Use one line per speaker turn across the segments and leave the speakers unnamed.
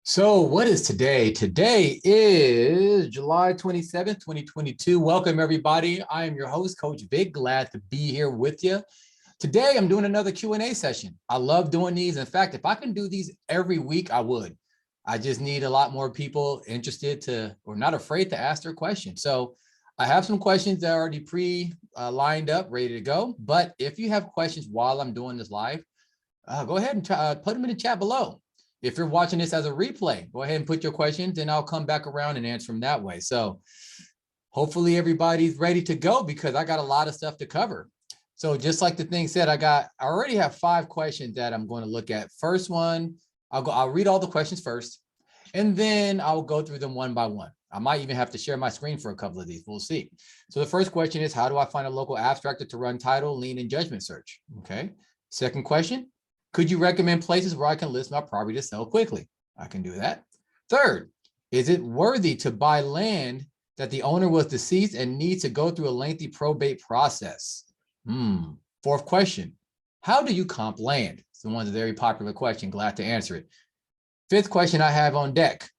So what is today? Today is July 27th, 2022. Welcome, everybody. I am your host, Coach Vic. Glad to be here with you. Today, I'm doing another Q&A session. I love doing these. In fact, if I can do these every week, I would. I just need a lot more people interested to, or not afraid to ask their questions. So I have some questions that are already lined up, ready to go. But if you have questions while I'm doing this live, go ahead and put them in the chat below. If you're watching this as a replay, go ahead and put your questions and I'll come back around and answer them that way. So hopefully everybody's ready to go because I got a lot of stuff to cover. So just like the thing said, I already have 5 questions that I'm going to look at. First one, I'll read all the questions first, and then I'll go through them one by one. I might even have to share my screen for a couple of these. We'll see. So the first question is, how do I find a local abstractor to run title, lien, and judgment search? Okay. Second question, could you recommend places where I can list my property to sell quickly? I can do that. Third, is it worthy to buy land that the owner was deceased and needs to go through a lengthy probate process? Fourth question, how do you comp land? It's the one's a very popular question. Glad to answer it. Fifth question I have on deck.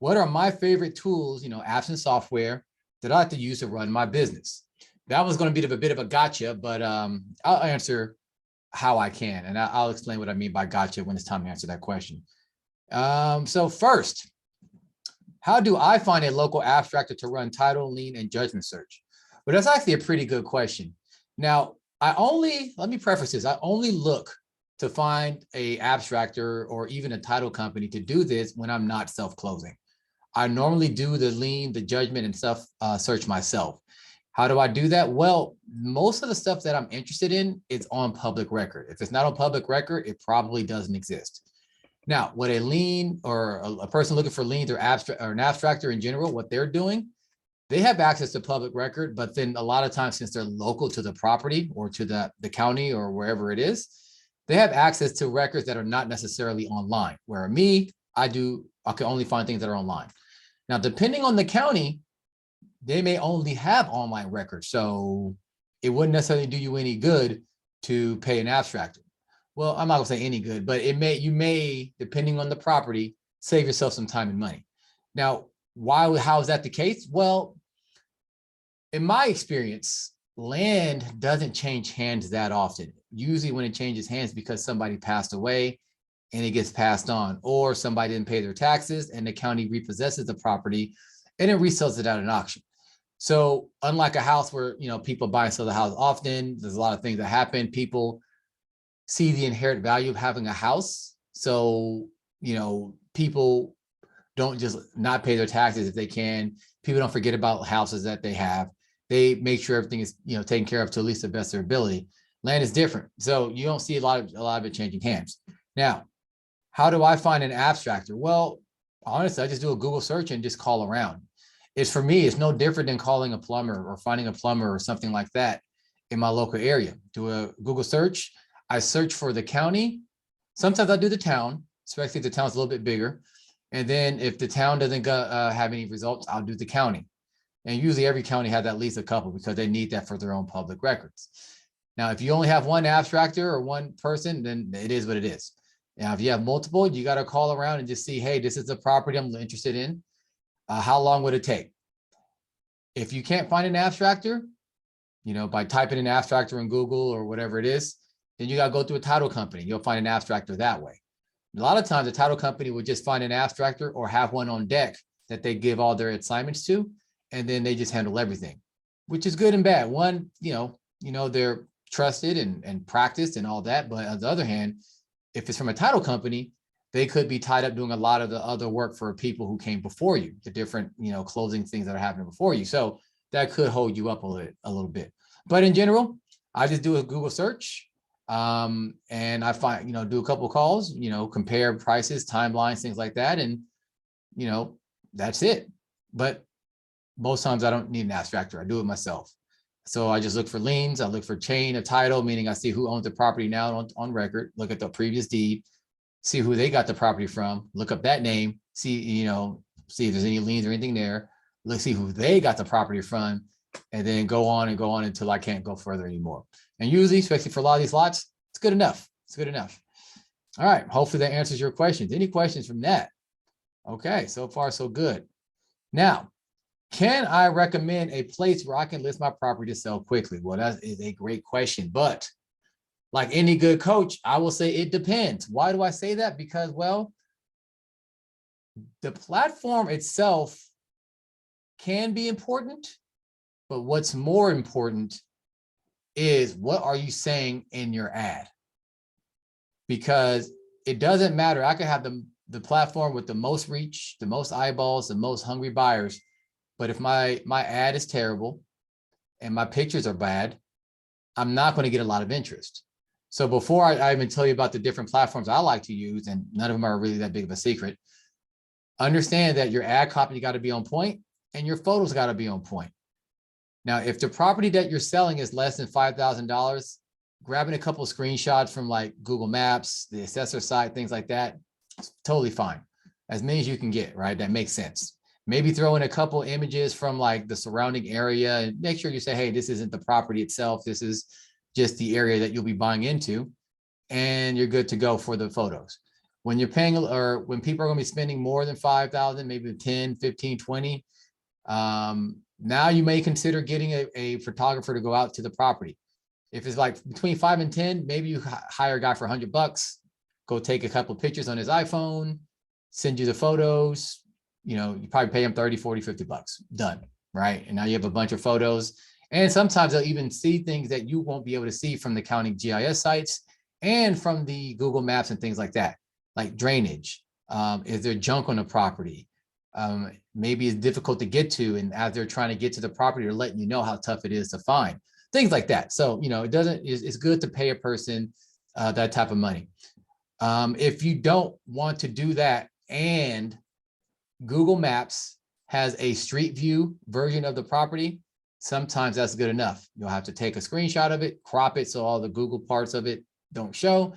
What are my favorite tools, apps and software that I like to use to run my business? That was going to be a bit of a gotcha, but I'll answer how I can, and I'll explain what I mean by gotcha when it's time to answer that question. So first, how do I find a local abstractor to run title, lien, and judgment search? Well, that's actually a pretty good question. Now, let me preface this, I only look to find a abstractor or even a title company to do this when I'm not self-closing. I normally do the lien, the judgment, and stuff search myself. How do I do that? Well, most of the stuff that I'm interested in is on public record. If it's not on public record, it probably doesn't exist. Now, what a lien or a person looking for liens or an abstractor in general, what they're doing, they have access to public record, but then a lot of times since they're local to the property or to the county or wherever it is, they have access to records that are not necessarily online. Where me, I can only find things that are online. Now, depending on the county, they may only have online records. So it wouldn't necessarily do you any good to pay an abstractor. Well, I'm not gonna say any good, but you may, depending on the property, save yourself some time and money. Now, how is that the case? Well, in my experience, land doesn't change hands that often. Usually when it changes hands because somebody passed away and it gets passed on, or somebody didn't pay their taxes and the county repossesses the property and it resells it at an auction. So unlike a house where, people buy and sell the house often, there's a lot of things that happen. People see the inherent value of having a house. So, people don't just not pay their taxes if they can. People don't forget about houses that they have. They make sure everything is, taken care of to at least the best of their ability. Land is different. So you don't see a lot of it changing hands. Now, how do I find an abstractor? Well, honestly, I just do a Google search and just call around. For me, it's no different than calling a plumber or finding a plumber or something like that in my local area. Do a Google search. I search for the county. Sometimes I do the town, especially if the town's a little bit bigger. And then if the town doesn't have any results, I'll do the county. And usually every county has at least a couple because they need that for their own public records. Now, if you only have one abstractor or one person, then it is what it is. Now, if you have multiple, you got to call around and just see, hey, this is the property I'm interested in. How long would it take? If you can't find an abstractor, by typing in abstractor in Google or whatever it is, then you got to go through a title company. You'll find an abstractor that way. A lot of times the title company would just find an abstractor or have one on deck that they give all their assignments to, and then they just handle everything, which is good and bad. One, they're trusted and practiced and all that. But on the other hand, if it's from a title company, they could be tied up doing a lot of the other work for people who came before you, the different, closing things that are happening before you. So that could hold you up a little bit. But in general, I just do a Google search and I find, do a couple of calls, compare prices, timelines, things like that. And, that's it. But most times I don't need an abstractor. I do it myself. So I just look for liens. I look for chain of title, meaning I see who owns the property now on record, look at the previous deed, see who they got the property from, look up that name, see if there's any liens or anything there. Let's see who they got the property from, and then go on until I can't go further anymore. And usually, especially for a lot of these lots, it's good enough. It's good enough. All right. Hopefully that answers your questions. Any questions from that? Okay, so far so good. Now, can I recommend a place where I can list my property to sell quickly? Well, that is a great question, but like any good coach, I will say it depends. Why do I say that? Because, well, the platform itself can be important, but what's more important is what are you saying in your ad? Because it doesn't matter. I could have the platform with the most reach, the most eyeballs, the most hungry buyers, but if my ad is terrible and my pictures are bad, I'm not going to get a lot of interest. So before I even tell you about the different platforms I like to use, and none of them are really that big of a secret, understand that your ad copy got to be on point and your photos got to be on point. Now, if the property that you're selling is less than $5,000, grabbing a couple of screenshots from like Google Maps, the assessor site, things like that, it's totally fine. As many as you can get, right? That makes sense. Maybe throw in a couple images from like the surrounding area and make sure you say, hey, this isn't the property itself. This is just the area that you'll be buying into, and you're good to go for the photos. When you're paying, or when people are going to be spending more than 5,000, maybe 10, 15, 20, now you may consider getting a photographer to go out to the property. If it's like between 5 and 10, maybe you hire a guy for $100, go take a couple of pictures on his iPhone, send you the photos. You know, you probably pay him 30, 40, $50, done, right? And now you have a bunch of photos. And sometimes they'll even see things that you won't be able to see from the county GIS sites and from the Google Maps and things like that, like drainage. Is there junk on the property? Maybe it's difficult to get to, and as they're trying to get to the property, they're letting you know how tough it is to find, things like that. So, you know, it's good to pay a person that type of money. If you don't want to do that, and Google Maps has a street view version of the property, sometimes that's good enough. You'll have to take a screenshot of it, crop it so all the Google parts of it don't show,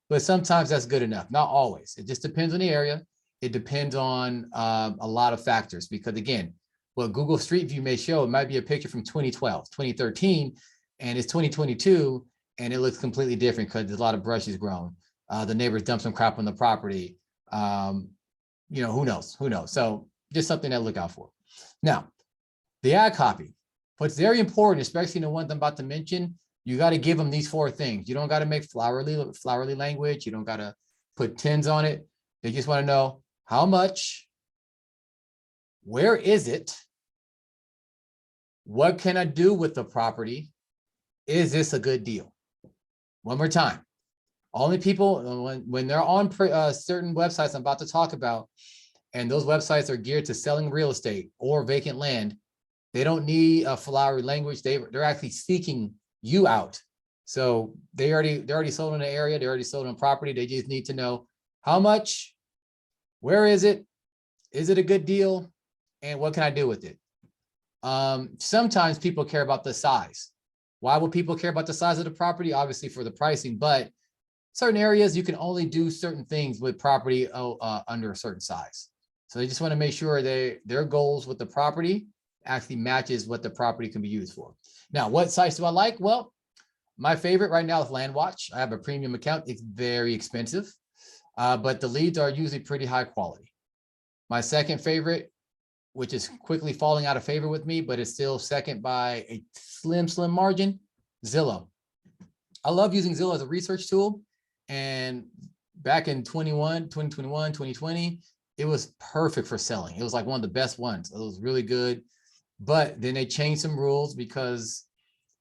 but sometimes that's good enough. Not always. It just depends on the area. It depends on a lot of factors, because again, what Google Street View may show, it might be a picture from 2012, 2013, and it's 2022, and it looks completely different because there's a lot of brushes grown. The neighbors dumped some crap on the property. You know, who knows? Who knows? So just something to look out for. Now, the ad copy. What's very important, especially the ones I'm about to mention, you got to give them these 4 things. You don't got to make flowery language. You don't got to put tens on it. They just want to know how much, where is it, what can I do with the property, is this a good deal? One more time. Only people, when they're on certain websites I'm about to talk about, and those websites are geared to selling real estate or vacant land, they don't need a flowery language. They're actually seeking you out. So they're already sold in the area. They already sold on property. They just need to know how much, where is it a good deal, and what can I do with it? Sometimes people care about the size. Why would people care about the size of the property? Obviously for the pricing, but certain areas you can only do certain things with property under a certain size. So they just want to make sure their goals with the property actually matches what the property can be used for. Now, what sites do I like? Well, my favorite right now is LandWatch. I have a premium account. It's very expensive, but the leads are usually pretty high quality. My second favorite, which is quickly falling out of favor with me, but it's still second by a slim margin, Zillow. I love using Zillow as a research tool. And back in 2021, 2020, it was perfect for selling. It was like one of the best ones. It was really good. But then they changed some rules because,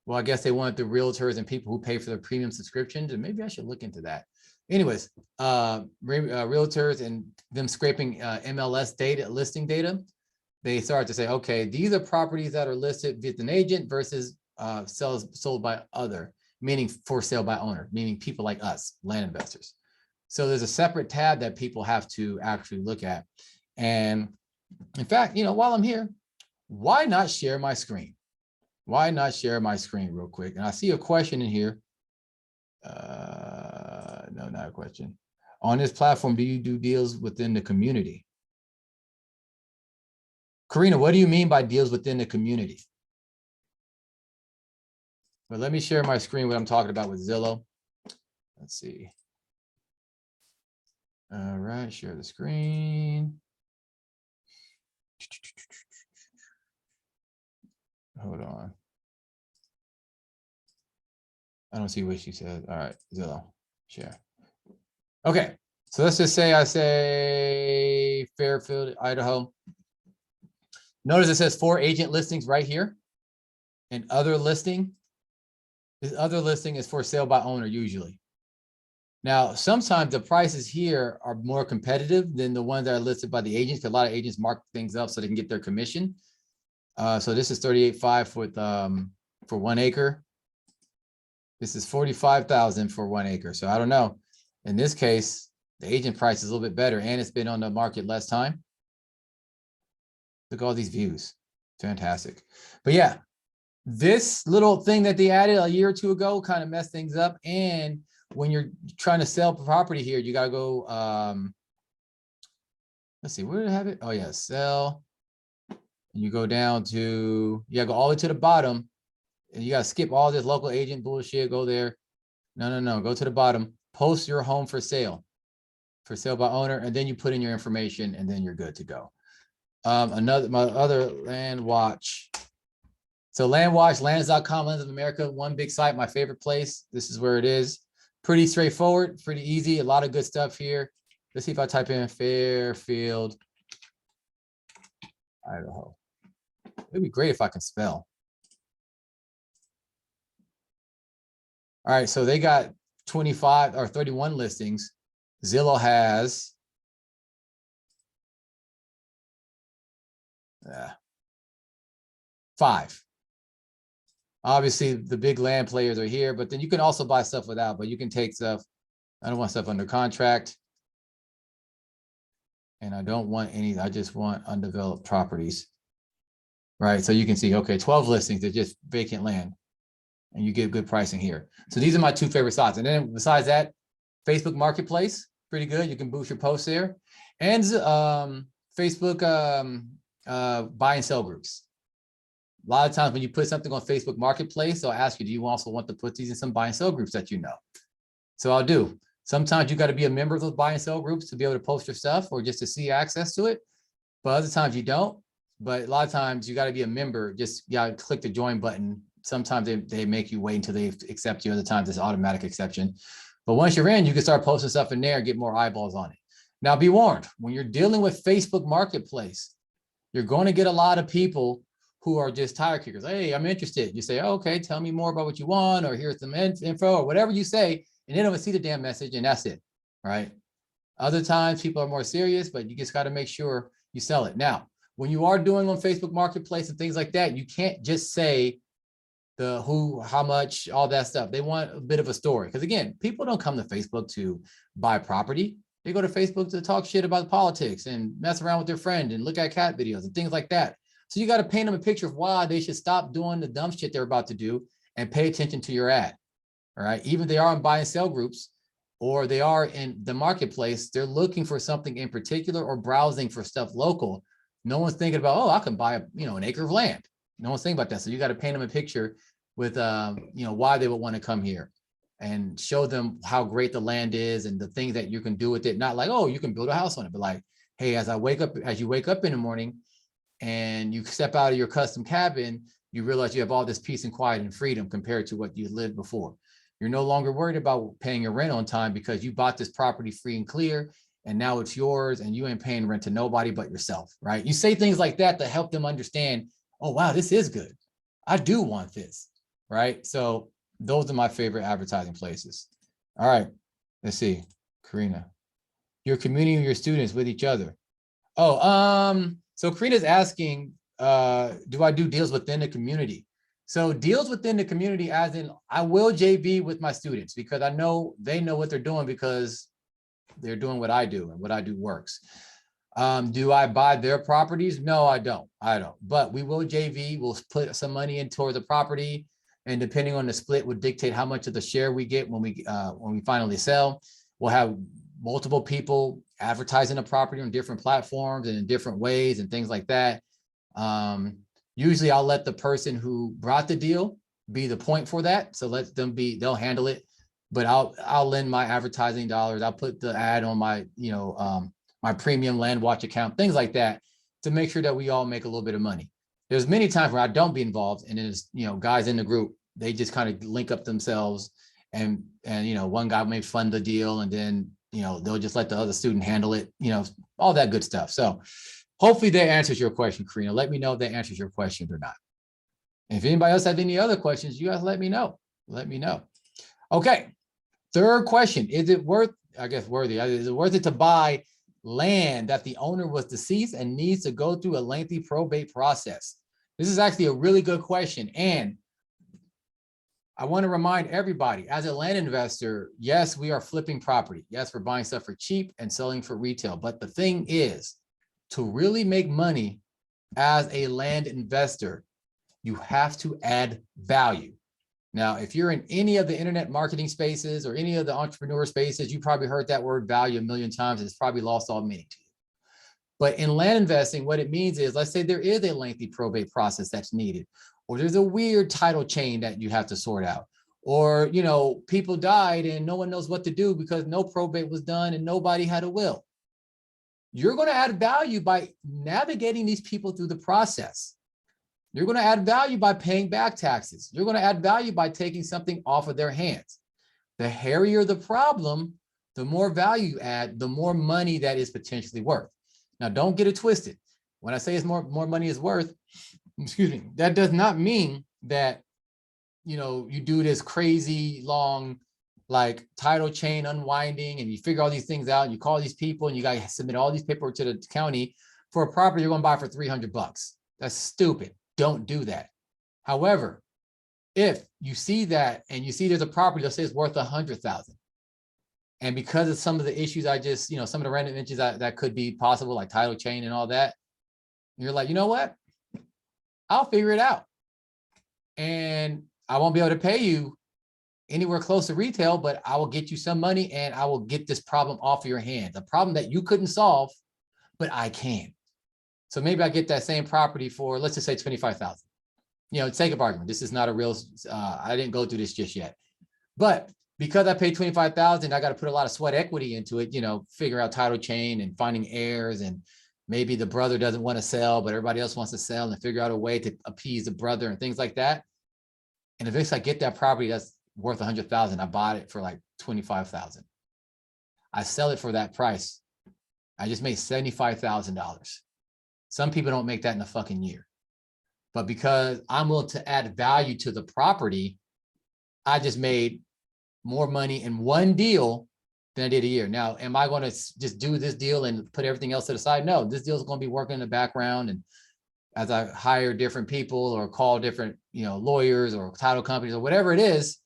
well, I guess they wanted the realtors and people who pay for their premium subscriptions, and maybe I should look into that. Anyways, realtors and them scraping MLS data, listing data, they started to say, okay, these are properties that are listed with an agent versus sold by other, meaning for sale by owner, meaning people like us, land investors. So there's a separate tab that people have to actually look at. And in fact, you know, while I'm here, why not share my screen? Why not share my screen real quick? And I see a question in here. No, not a question. On this platform, do you do deals within the community? Karina, what do you mean by deals within the community? But let me share my screen, what I'm talking about with Zillow. Let's see. All right, share the screen. hold on. I don't see what she said. All right, Zillow, share. Okay, so let's just say I say Fairfield, Idaho. Notice it says 4 agent listings right here. And other listing. This other listing is for sale by owner usually. Now, sometimes the prices here are more competitive than the ones that are listed by the agents. A lot of agents mark things up so they can get their commission. So this is 38.5 with for 1 acre. This is 45,000 for 1 acre. So I don't know. In this case, the agent price is a little bit better and it's been on the market less time. Look at all these views. Fantastic. But yeah, this little thing that they added a year or two ago kind of messed things up. And when you're trying to sell property here, you got to go, let's see, where did I have it? Oh yeah, sell. And you go down to, you got to go all the way to the bottom and you got to skip all this local agent bullshit. Go there. No, go to the bottom, post your home for sale by owner. And then you put in your information and then you're good to go. My other land watch. So land watch, lands.com, Lands of America, one big site, my favorite place. This is where it is. Pretty straightforward, pretty easy. A lot of good stuff here. Let's see if I type in Fairfield, Idaho. It'd be great if I can spell. All right, so they got 25 or 31 listings. Zillow has 5. Obviously, the big land players are here, but then you can also buy stuff without, but you can take stuff. I don't want stuff under contract. And I don't want any, I just want undeveloped properties. Right, so you can see, okay, 12 listings, they're just vacant land. And you get good pricing here. So these are my 2 favorite sites. And then besides that, Facebook Marketplace, pretty good. You can boost your posts there. And Facebook buy and sell groups. A lot of times when you put something on Facebook Marketplace, they'll ask you, do you also want to put these in some buy and sell groups that you know? So I'll do. Sometimes you got to be a member of those buy and sell groups to be able to post your stuff or just to see access to it. But other times you don't. But a lot of times you got to be a member. Just you got to click the join button. Sometimes they make you wait until they accept you. Other times it's automatic exception. But once you're in, you can start posting stuff in there and get more eyeballs on it. Now be warned, when you're dealing with Facebook Marketplace, you're going to get a lot of people who are just tire kickers. Hey, I'm interested. You say, oh, okay, tell me more about what you want, or here's some info, or whatever you say, and they don't see the damn message, and that's it, right? Other times people are more serious, but you just got to make sure you sell it. Now, when you are doing on Facebook Marketplace and things like that, you can't just say the who, how much, all that stuff. They want a bit of a story. Because again, people don't come to Facebook to buy property. They go to Facebook to talk shit about politics and mess around with their friend and look at cat videos and things like that. So you got to paint them a picture of why they should stop doing the dumb shit they're about to do and pay attention to your ad. All right. Even if they are in buy and sell groups or they are in the marketplace, they're looking for something in particular or browsing for stuff local. No one's thinking about, oh, I can buy an acre of land. No one's thinking about that. So you got to paint them a picture with, why they would want to come here and show them how great the land is and the things that you can do with it. Not like, oh, you can build a house on it, but like, hey, as you wake up in the morning, and you step out of your custom cabin, you realize you have all this peace and quiet and freedom compared to what you lived before. You're no longer worried about paying your rent on time because you bought this property free and clear, and now it's yours and you ain't paying rent to nobody but yourself, right? You say things like that to help them understand, oh, wow, this is good. I do want this, right? So those are my favorite advertising places. All right, let's see, Karina. You're communicating with your students with each other. Oh, so Karina's asking, do I do deals within the community? So deals within the community, as in I will JV with my students because I know they know what they're doing because they're doing what I do and what I do works. Do I buy their properties? No, I don't. But we will JV. We'll put some money in toward the property, and depending on the split, would dictate how much of the share we get when we finally sell. We'll have multiple people advertising the property on different platforms and in different ways and things like that. Usually I'll let the person who brought the deal be the point for that. So let them they'll handle it, but I'll lend my advertising dollars. I'll put the ad on my, my premium land watch account, things like that to make sure that we all make a little bit of money. there's many times where I don't be involved, and there's, guys in the group, they just kind of link up themselves, and one guy may fund the deal, and then they'll just let the other student handle it, all that good stuff. So hopefully that answers your question, Karina. Let me know if that answers your question or not. And if anybody else have any other questions, you guys let me know. Let me know. Okay. Third question: is it worth? I guess worthy. Is it worth it to buy land that the owner was deceased and needs to go through a lengthy probate process? This is actually a really good question. And I want to remind everybody, as a land investor, yes, we are flipping property. Yes, we're buying stuff for cheap and selling for retail. But the thing is, to really make money as a land investor, you have to add value. Now, if you're in any of the internet marketing spaces or any of the entrepreneur spaces, you probably heard that word value a million times, and it's probably lost all meaning to you. But in land investing, what it means is, let's say there is a lengthy probate process that's needed, or there's a weird title chain that you have to sort out, or, people died and no one knows what to do because no probate was done and nobody had a will. You're going to add value by navigating these people through the process. You're going to add value by paying back taxes. You're going to add value by taking something off of their hands. The hairier the problem, the more value you add, the more money that is potentially worth. Now, don't get it twisted. When I say it's more money is worth, excuse me, that does not mean that, you do this crazy long, like title chain unwinding, and you figure all these things out, and you call these people, and you got to submit all these paperwork to the county for a property you're going to buy for $300. That's stupid. Don't do that. However, if you see that and you see there's a property that says worth $100,000, and because of some of the issues I just, some of the random issues that could be possible, like title chain and all that, you're like, you know what? I'll figure it out. And I won't be able to pay you anywhere close to retail, but I will get you some money and I will get this problem off of your hands. A problem that you couldn't solve, but I can. So maybe I get that same property for, let's just say 25,000. Sake of argument. This is not a real, I didn't go through this just yet. But because I paid 25,000, I got to put a lot of sweat equity into it, figure out title chain and finding heirs, and maybe the brother doesn't want to sell, but everybody else wants to sell, and figure out a way to appease the brother and things like that. And eventually I get that property that's worth 100,000. I bought it for like 25,000. I sell it for that price. I just made $75,000. Some people don't make that in a fucking year. But because I'm willing to add value to the property, I just made more money in one deal than I did a year. Now, am I going to just do this deal and put everything else to the side? No, this deal is going to be working in the background. And as I hire different people or call different, lawyers or title companies or whatever it is,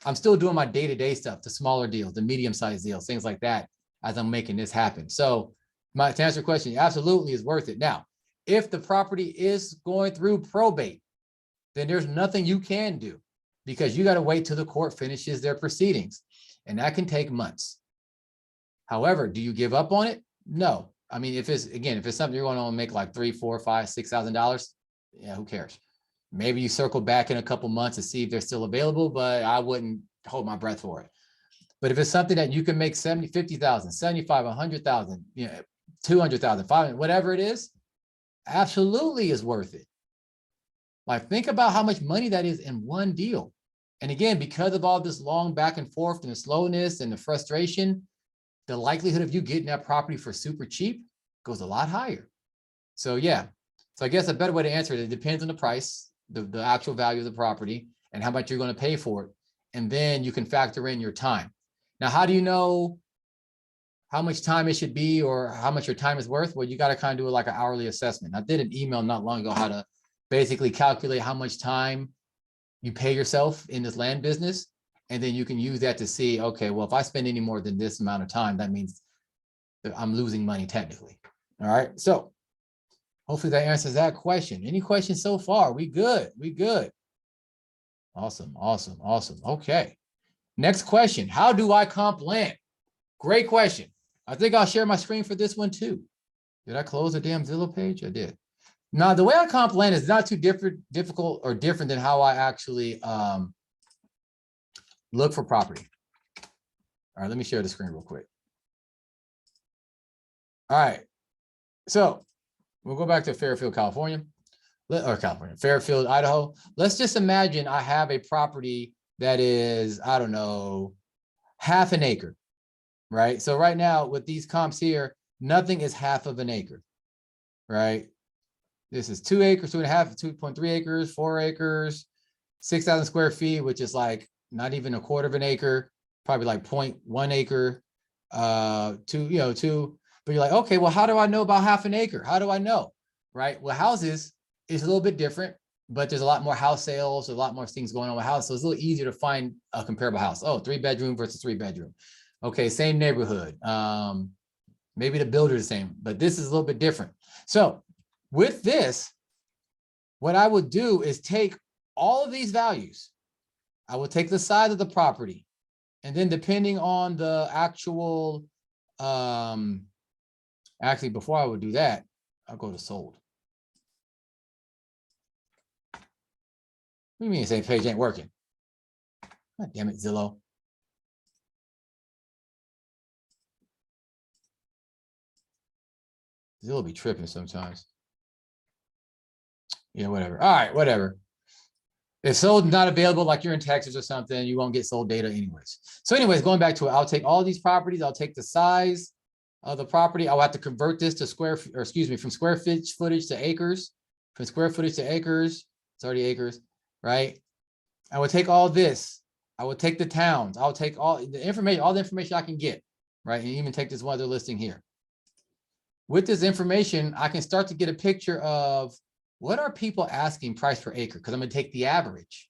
I'm still doing my day-to-day stuff, the smaller deals, the medium-sized deals, things like that, as I'm making this happen. So to answer your question, absolutely is worth it. Now, if the property is going through probate, then there's nothing you can do, because you got to wait till the court finishes their proceedings, and that can take months. However, do you give up on it? No. I mean, if it's something you're going to make like $3,000, $4,000, $5,000, $6,000, yeah, who cares? Maybe you circle back in a couple months to see if they're still available, but I wouldn't hold my breath for it. But if it's something that you can make 70, 50,000, 75, 100,000, 200,000, 500, whatever it is, absolutely is worth it. Like, think about how much money that is in one deal. And again, because of all this long back and forth and the slowness and the frustration, the likelihood of you getting that property for super cheap goes a lot higher. So yeah, so I guess a better way to answer it, it depends on the price, the actual value of the property, and how much you're going to pay for it. And then you can factor in your time. Now, how do you know how much time it should be or how much your time is worth? Well, you got to kind of do like an hourly assessment. I did an email not long ago how to basically calculate how much time you pay yourself in this land business. And then you can use that to see, okay, well, if I spend any more than this amount of time, that means that I'm losing money technically. All right. So hopefully that answers that question. Any questions so far? We good. We good. Awesome. Awesome. Awesome. Okay. Next question. How do I comp land? Great question. I think I'll share my screen for this one too. Did I close the damn Zillow page? I did. Now, the way I comp land is not too difficult or different than how I actually look for property. All right, let me share the screen real quick. All right. So we'll go back to Fairfield, California. or California, Fairfield, Idaho. Let's just imagine I have a property that is, I don't know, half an acre, right? So right now with these comps here, nothing is half of an acre, right? This is 2 acres, 2.5, 2.3 acres, 4 acres, 6,000 square feet, which is like not even a quarter of an acre, probably like 0.1 acre, two. But you're like, okay, well, how do I know about half an acre? How do I know, right? Well, houses is a little bit different, but there's a lot more house sales, a lot more things going on with houses. So it's a little easier to find a comparable house. Oh, 3-bedroom versus 3-bedroom. Okay, same neighborhood. Maybe the builder is the same, but this is a little bit different. So with this, what I would do is take all of these values. I would take the size of the property, and then depending on the actual, actually, before I would do that, I'll go to sold. What do you mean the same page ain't working? God damn it, Zillow. Zillow be tripping sometimes. Yeah, whatever. All right, whatever. If sold not available, like you're in Texas or something, you won't get sold data anyways. So anyways, going back to it, I'll take all these properties. I'll take the size of the property. I'll have to convert this to from square footage to acres, from square footage to acres. It's already acres, right? I would take all this. I would take the towns. I'll take all the information I can get, right? And even take this one other listing here. With this information, I can start to get a picture of what are people asking price per acre? Because I'm going to take the average.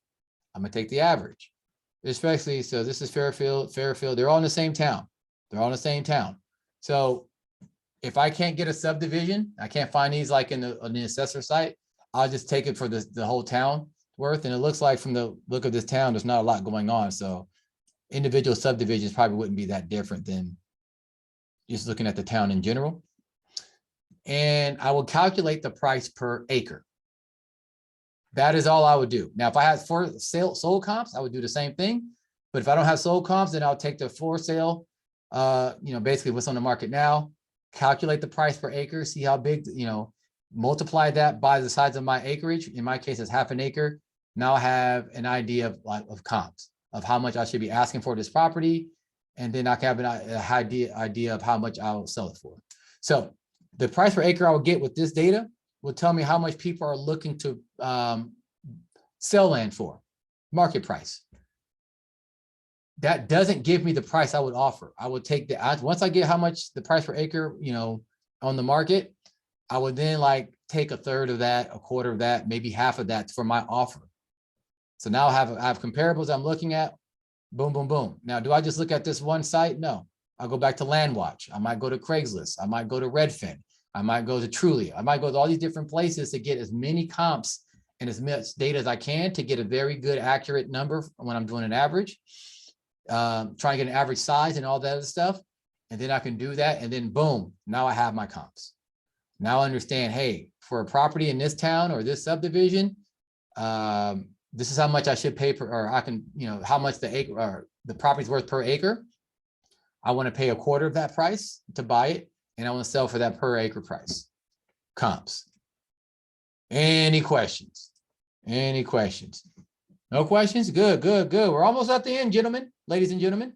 Especially, so this is Fairfield. They're all in the same town. So if I can't get a subdivision, I can't find these like on the assessor site, I'll just take it for the whole town worth. And it looks like from the look of this town, there's not a lot going on. So individual subdivisions probably wouldn't be that different than just looking at the town in general. And I will calculate the price per acre. That is all I would do. Now, if I had sold comps, I would do the same thing. But if I don't have sold comps, then I'll take the for sale, basically what's on the market now, calculate the price per acre, see how big, multiply that by the size of my acreage. In my case, it's half an acre. Now I have an idea of comps, of how much I should be asking for this property. And then I can have an idea of how much I'll sell it for. So the price per acre I will get with this data will tell me how much people are looking to sell land for, market price. That doesn't give me the price I would offer. I would take once I get how much the price per acre, on the market, I would then take a third of that, a quarter of that, maybe half of that for my offer. So now I have comparables I'm looking at, boom, boom, boom. Now, do I just look at this one site? No, I'll go back to LandWatch. I might go to Craigslist. I might go to Redfin. I might go to Trulia. I might go to all these different places to get as many comps and as much data as I can to get a very good, accurate number when I'm doing an average. Trying to get an average size and all that other stuff. And then I can do that. And then boom, now I have my comps. Now I understand, hey, for a property in this town or this subdivision, this is how much I should pay per, or I can, how much the acre or the property's worth per acre. I want to pay a quarter of that price to buy it. And I want to sell for that per acre price. Comps. Any questions? No questions? Good. We're almost at the end, gentlemen, ladies and gentlemen.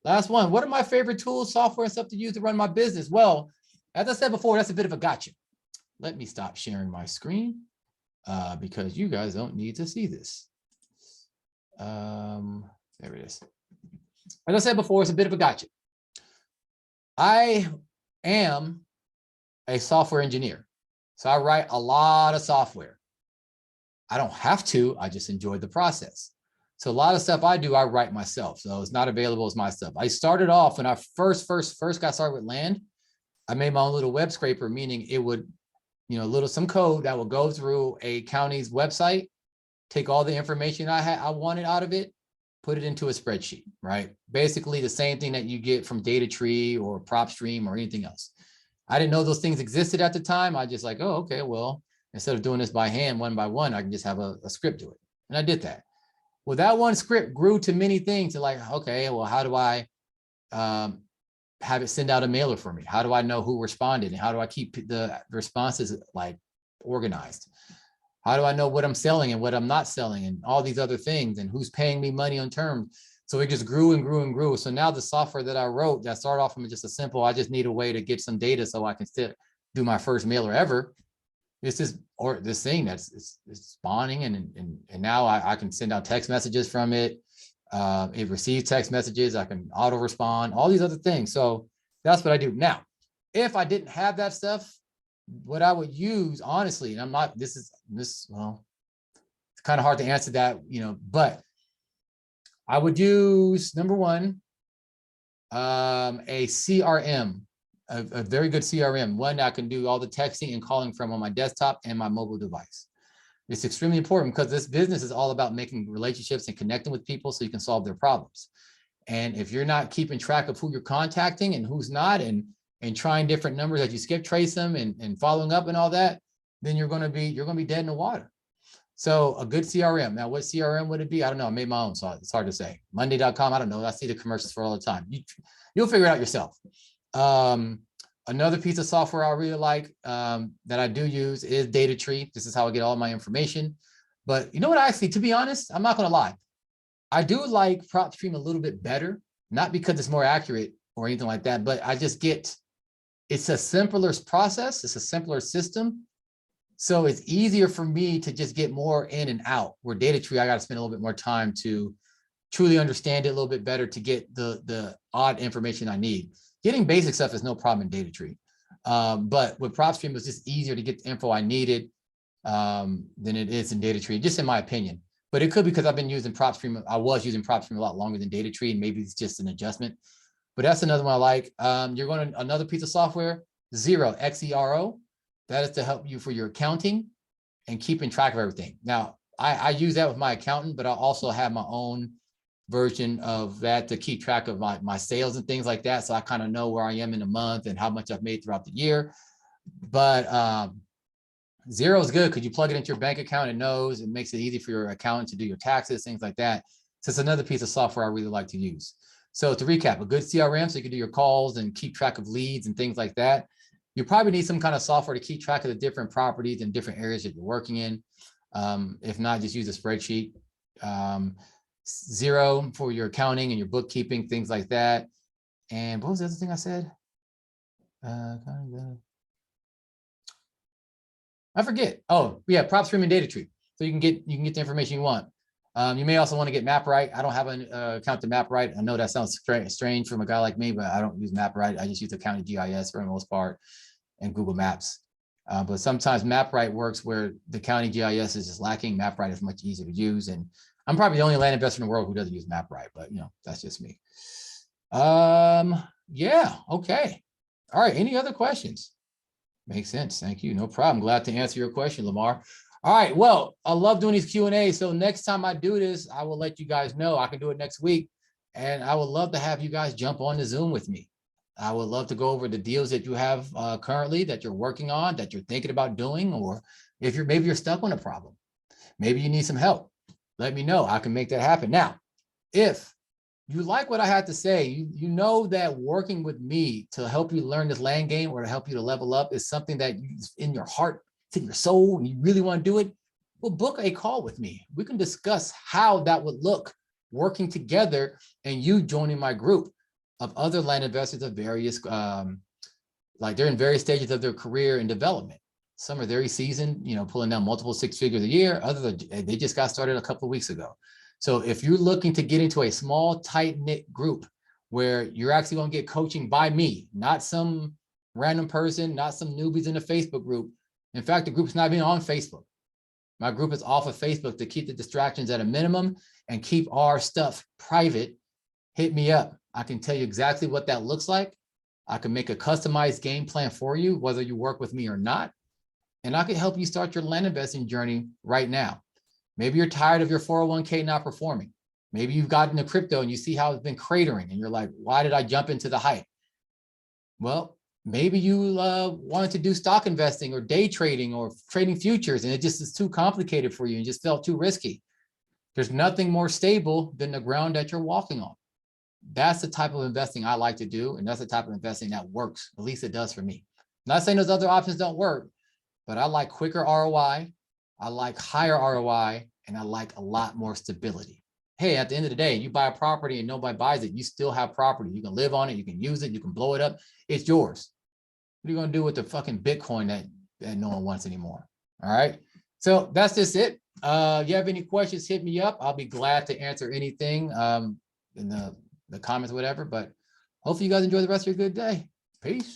Last one. What are my favorite tools, software, and stuff to use to run my business? Well, as I said before, that's a bit of a gotcha. Let me stop sharing my screen because you guys don't need to see this. There it is. As I said before, it's a bit of a gotcha. I am a software engineer. So I write a lot of software. I don't have to, I just enjoy the process. So a lot of stuff I do, I write myself. So it's not available as my stuff. I started off when I first got started with land. I made my own little web scraper, meaning it would, some code that would go through a county's website, take all the information I wanted out of it, put it into a spreadsheet, right? Basically the same thing that you get from DataTree or PropStream or anything else. I didn't know those things existed at the time. I just oh, okay, well, instead of doing this by hand, one by one, I can just have a script do it. And I did that. Well, that one script grew to many things to okay, well, how do I have it send out a mailer for me? How do I know who responded? And how do I keep the responses organized? How do I know what I'm selling and what I'm not selling and all these other things and who's paying me money on terms? So it just grew and grew and grew. So now the software that I wrote that started off from just a simple, I just need a way to get some data so I can still do my first mailer ever. This thing that's it's spawning and now I can send out text messages from it. It receives text messages. I can auto respond, all these other things. So that's what I do. Now, if I didn't have that stuff, what I would use, honestly, and I'm not, well, it's kind of hard to answer that, but I would use, number one, a CRM, a very good CRM, one that I can do all the texting and calling from on my desktop and my mobile device. It's extremely important because this business is all about making relationships and connecting with people so you can solve their problems. And if you're not keeping track of who you're contacting and who's not, and trying different numbers that you skip trace them and following up and all that, then you're going to be dead in the water. So a good CRM. Now, what CRM would it be? I don't know. I made my own, so it's hard to say. Monday.com. I don't know. I see the commercials for all the time. You'll figure it out yourself. Another piece of software I really like that I do use is Data Tree. This is how I get all my information. But you know what, actually, to be honest, I'm not going to lie. I do like PropStream a little bit better, not because it's more accurate or anything like that, but I just it's a simpler process. It's a simpler system. So it's easier for me to just get more in and out, where Data Tree, I got to spend a little bit more time to truly understand it a little bit better to get the odd information I need. Getting basic stuff is no problem in Data Tree. But with PropStream, it was just easier to get the info I needed than it is in Data Tree, just in my opinion. But it could be because I've been using PropStream. I was using PropStream a lot longer than Data Tree, and maybe it's just an adjustment. But that's another one I like. You're going to another piece of software, Xero, Xero. That is to help you for your accounting and keeping track of everything. Now, I use that with my accountant, but I also have my own version of that to keep track of my sales and things like that. So I kind of know where I am in a month and how much I've made throughout the year. But Xero is good because you plug it into your bank account, it knows, it makes it easy for your accountant to do your taxes, things like that. So it's another piece of software I really like to use. So to recap, a good CRM so you can do your calls and keep track of leads and things like that. You probably need some kind of software to keep track of the different properties and different areas that you're working in. If not, just use a spreadsheet. Xero for your accounting and your bookkeeping, things like that. And what was the other thing I said? I forget. Oh, yeah, PropStream and Data Tree. So you can get the information you want. You may also want to get MapRight. I don't have an account to MapRight. I know that sounds strange from a guy like me, but I don't use MapRight. I just use the county GIS for the most part and Google Maps. But sometimes MapRight works where the county GIS is just lacking. MapRight is much easier to use. And I'm probably the only land investor in the world who doesn't use MapRight, but that's just me. Yeah, okay. All right, any other questions? Makes sense, thank you, no problem. Glad to answer your question, Lamar. All right, well, I love doing these Q&A. So next time I do this, I will let you guys know. I can do it next week. And I would love to have you guys jump on the Zoom with me. I would love to go over the deals that you have currently that you're working on, that you're thinking about doing, or if maybe you're stuck on a problem. Maybe you need some help. Let me know. I can make that happen. Now, if you like what I had to say, you know that working with me to help you learn this land game or to help you to level up is something that is in your heart, it's in your soul, and you really want to do it, well, book a call with me. We can discuss how that would look working together and you joining my group of other land investors of various, like they're in various stages of their career and development. Some are very seasoned, pulling down multiple six figures a year. Others, they just got started a couple of weeks ago. So if you're looking to get into a small, tight-knit group where you're actually going to get coaching by me, not some random person, not some newbies in the Facebook group. In fact, the group's not even on Facebook. My group is off of Facebook to keep the distractions at a minimum and keep our stuff private. Hit me up. I can tell you exactly what that looks like. I can make a customized game plan for you, whether you work with me or not. And I can help you start your land investing journey right now. Maybe you're tired of your 401k not performing. Maybe you've gotten into crypto and you see how it's been cratering and you're like, why did I jump into the hype? Well, maybe you wanted to do stock investing or day trading or trading futures and it just is too complicated for you and just felt too risky. There's nothing more stable than the ground that you're walking on. That's the type of investing I like to do. And that's the type of investing that works. At least it does for me. I'm not saying those other options don't work, but I like quicker ROI. I like higher ROI, and I like a lot more stability. Hey, at the end of the day, you buy a property and nobody buys it, you still have property. You can live on it, you can use it, you can blow it up. It's yours. What are you gonna do with the fucking Bitcoin that no one wants anymore? All right. So that's just it. You have any questions, hit me up. I'll be glad to answer anything in the comments, whatever. But hopefully you guys enjoy the rest of your good day. Peace.